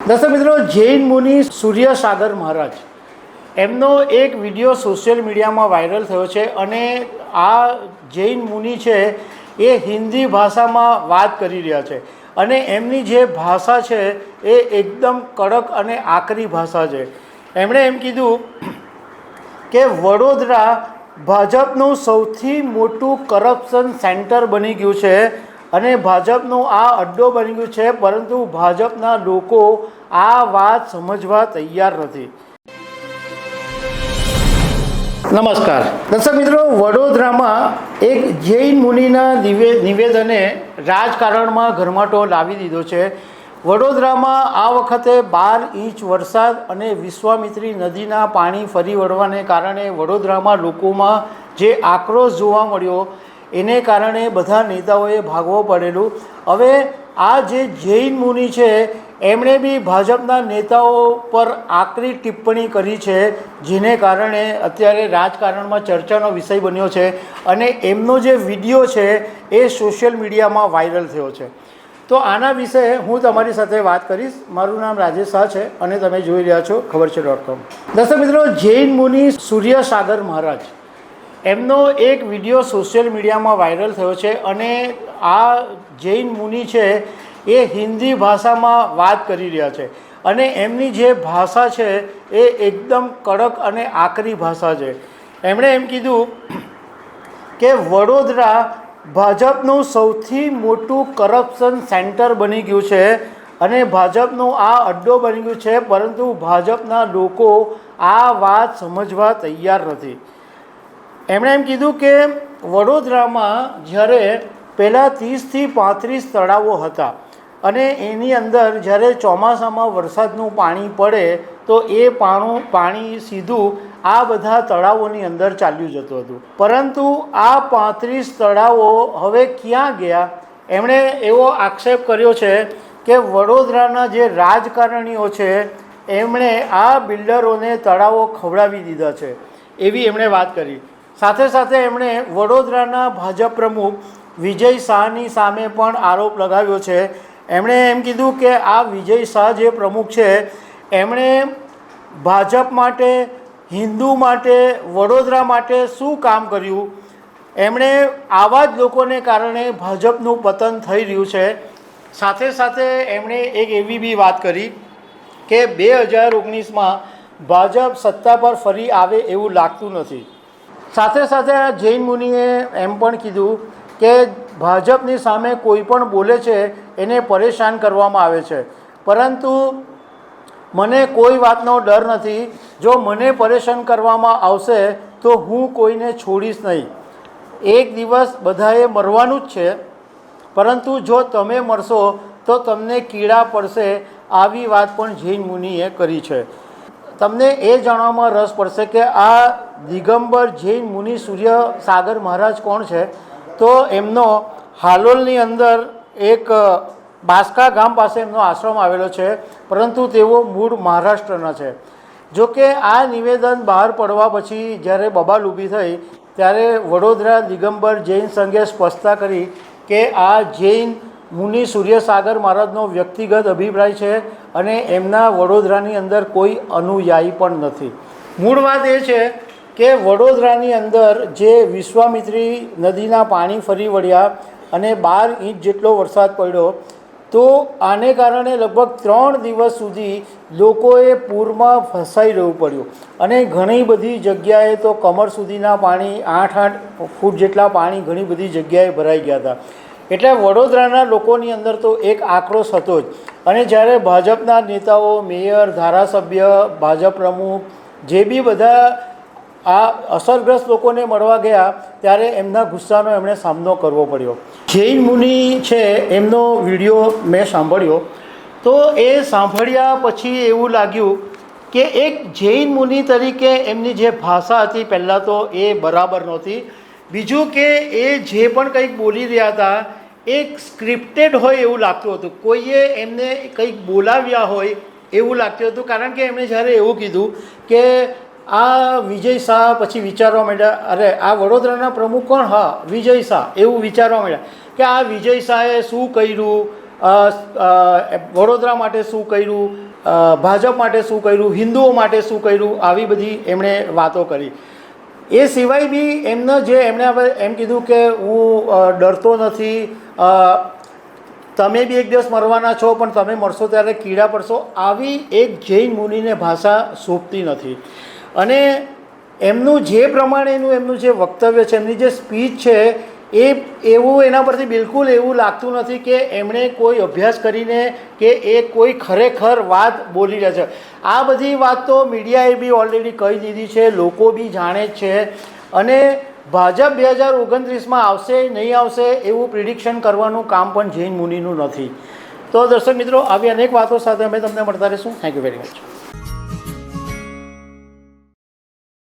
દર્શક મિત્રો, જૈન મુનિ સૂર્યસાગર મહારાજ એમનો એક વિડીયો સોશિયલ મીડિયામાં વાયરલ થયો છે અને આ જૈન મુનિ છે એ હિન્દી ભાષામાં વાત કરી રહ્યા છે અને એમની જે ભાષા છે એ એકદમ કડક અને આકરી ભાષા છે. એમણે એમ કીધું કે વડોદરા ભાજપનું સૌથી મોટું કરપ્શન સેન્ટર બની ગયું છે અને ભાજપનું આ અડ્ડો બની ગયું છે, પરંતુ ભાજપના લોકો આ વાત સમજવા તૈયાર નથી. નમસ્કાર દર્શક મિત્રો, વડોદરામાં એક જૈન મુનિના નિવેદને રાજકારણમાં ગરમાટો લાવી દીધો છે. વડોદરામાં આ વખતે 12 ઇંચ વરસાદ અને વિશ્વામિત્રી નદીના પાણી ફરી વળવાને કારણે વડોદરામાં લોકોમાં જે આક્રોશ જોવા મળ્યો એને કારણે બધા નેતાઓએ ભાગવું પડેલું. હવે આ જે જૈન મુનિ છે એમણે બી ભાજપના નેતાઓ પર આકરી ટિપ્પણી કરી છે, જેને કારણે અત્યારે રાજકારણમાં ચર્ચાનો વિષય બન્યો છે અને એમનો જે વિડીયો છે એ સોશિયલ મીડિયામાં વાયરલ થયો છે. તો આના વિશે હું તમારી સાથે વાત કરીશ. મારું નામ રાજેશ શાહ છે અને તમે જોઈ રહ્યા છો ખબર છે.com. દર્શક મિત્રો, જૈન મુનિ સૂર્યસાગર મહારાજ એમનો એક વિડીયો સોશિયલ મીડિયામાં વાયરલ થયો છે અને આ જૈન મુનિ છે એ હિન્દી ભાષામાં વાત કરી રહ્યા છે અને એમની જે ભાષા છે એ એકદમ કડક અને આકરી ભાષા છે. એમણે એમ કીધું કે વડોદરા ભાજપનું સૌથી મોટું કરપ્શન સેન્ટર બની ગયું છે અને ભાજપનું આ અડ્ડો બની ગયું છે, પરંતુ ભાજપના લોકો આ વાત સમજવા તૈયાર નથી. એમણે એમ કીધું કે વડોદરામાં જ્યારે પહેલાં 30થી 35 તળાવો હતા અને એની અંદર જ્યારે ચોમાસામાં વરસાદનું પાણી પડે તો એ પાણી સીધું આ બધા તળાવોની અંદર ચાલ્યું જતું હતું, પરંતુ આ 35 તળાવો હવે ક્યાં ગયા? એમણે એવો આક્ષેપ કર્યો છે કે વડોદરાના જે રાજકારણીઓ છે એમણે આ બિલ્ડરોને તળાવો ખવડાવી દીધા છે, એવી એમણે વાત કરી. સાથે સાથે એમણે વડોદરાના ભાજપ પ્રમુખ વિજય શાહની સામે પણ આરોપ લગાવ્યો છે. એમણે એમ કીધું કે આ વિજય શાહ જે પ્રમુખ છે એમણે ભાજપ માટે, હિન્દુ માટે, વડોદરા માટે શું કામ કર્યું? એમણે આવા જ લોકોને કારણે ભાજપનું પતન થઈ રહ્યું છે. સાથે સાથે એમણે એક એવી બી વાત કરી કે 2019માં ભાજપ સત્તા પર ફરી આવે એવું લાગતું નથી. સાથે સાથે આ જૈન મુનિએ એમ પણ કીધું કે ભાજપની સામે કોઈ પણ બોલે છે એને પરેશાન કરવામાં આવે છે, પરંતુ મને કોઈ વાતનો ડર નથી. જો મને પરેશાન કરવામાં આવશે તો હું કોઈને છોડીશ નહીં. એક દિવસ બધાએ મરવાનું જ છે, પરંતુ જો તમે મરશો તો તમને કીડા પડશે. આવી વાત પણ જૈન મુનિએ કરી છે. તમને એ જાણવામાં રસ પડશે કે આ દિગંબર જૈન મુનિ સૂર્યસાગર મહારાજ કોણ છે? તો એમનો હાલોલની અંદર એક બાસકા ગામ પાસે એમનો આશ્રમ આવેલો છે, પરંતુ તેઓ મૂળ મહારાષ્ટ્રના છે. જો કે આ નિવેદન બહાર પડવા પછી જ્યારે બબાલ ઊભી થઈ ત્યારે વડોદરા દિગંબર જૈન સંઘે સ્પષ્ટતા કરી કે આ જૈન મુનિ સૂર્યસાગર મહારાજનો વ્યક્તિગત અભિપ્રાય છે અને એમના વડોદરાની અંદર કોઈ અનુયાયી પણ નથી. મૂળ વાત એ છે કે વડોદરાની અંદર જે વિશ્વામિત્રી નદીના પાણી ફરી વળ્યા અને 12 ઇંચ જેટલો વરસાદ પડ્યો, તો આને કારણે લગભગ 3 દિવસ સુધી લોકોએ પૂરમાં ફસાઈ રહેવું પડ્યું અને ઘણી બધી જગ્યાએ તો કમર સુધીના પાણી 8-8 ફૂટ જેટલા પાણી ઘણી બધી જગ્યાએ ભરાઈ ગયા હતા. એટલે વડોદરાના લોકોની અંદર તો એક આક્રોશ હતો જ. અને જ્યારે ભાજપના નેતાઓ, મેયર, ધારાસભ્ય, ભાજપ પ્રમુખ જે બી બધા આ અસરગ્રસ્ત લોકોને મળવા ગયા ત્યારે એમના ગુસ્સાનો એમણે સામનો કરવો પડ્યો. જૈન મુનિ છે એમનો વિડીયો મેં સાંભળ્યો, તો એ સાંભળ્યા પછી એવું લાગ્યું કે એક જૈન મુનિ તરીકે એમની જે ભાષા હતી પહેલાં તો એ બરાબર નહોતી. બીજું કે એ જે પણ કંઈક બોલી રહ્યા હતા એક સ્ક્રિપ્ટેડ હોય એવું લાગતું હતું, કોઈએ એમને કંઈક બોલાવ્યા હોય એવું લાગતું હતું. કારણ કે એમણે જ્યારે એવું કીધું કે આ વિજય શાહ, પછી વિચારવા માંડ્યા અરે આ વડોદરાના પ્રમુખ કોણ? હા, વિજય શાહ. એવું વિચારવા માંડ્યા કે આ વિજય શાહે શું કર્યું, વડોદરા માટે શું કર્યું, ભાજપ માટે શું કર્યું, હિન્દુઓ માટે શું કર્યું, આવી બધી એમણે વાતો કરી. એ સિવાય બી એમણે હવે એમ કીધું કે હું ડરતો નથી, તમે બી એક દિવસ મરવાના છો, પણ તમે મરશો ત્યારે કીડા પડશો. આવી એક જૈન મુનિને ભાષા શોભતી નથી. અને એમનું જે પ્રમાણેનું એમનું જે વક્તવ્ય છે, એમની જે સ્પીચ છે, એવું એના પરથી બિલકુલ એવું લાગતું નથી કે એમણે કોઈ અભ્યાસ કરીને કે એ કોઈ ખરેખર વાત બોલી રહ્યા છે. આ બધી વાત તો મીડિયાએ બી ઓલરેડી કહી દીધી છે, લોકો બી જાણે જ છે. અને ભાજપ 2029માં આવશે નહીં આવશે એવું પ્રિડિક્શન કરવાનું કામ પણ જૈન મુનિનું નથી. તો દર્શક મિત્રો, આવી અનેક વાતો સાથે અમે તમને મળતા રહીશું. Thank you very much.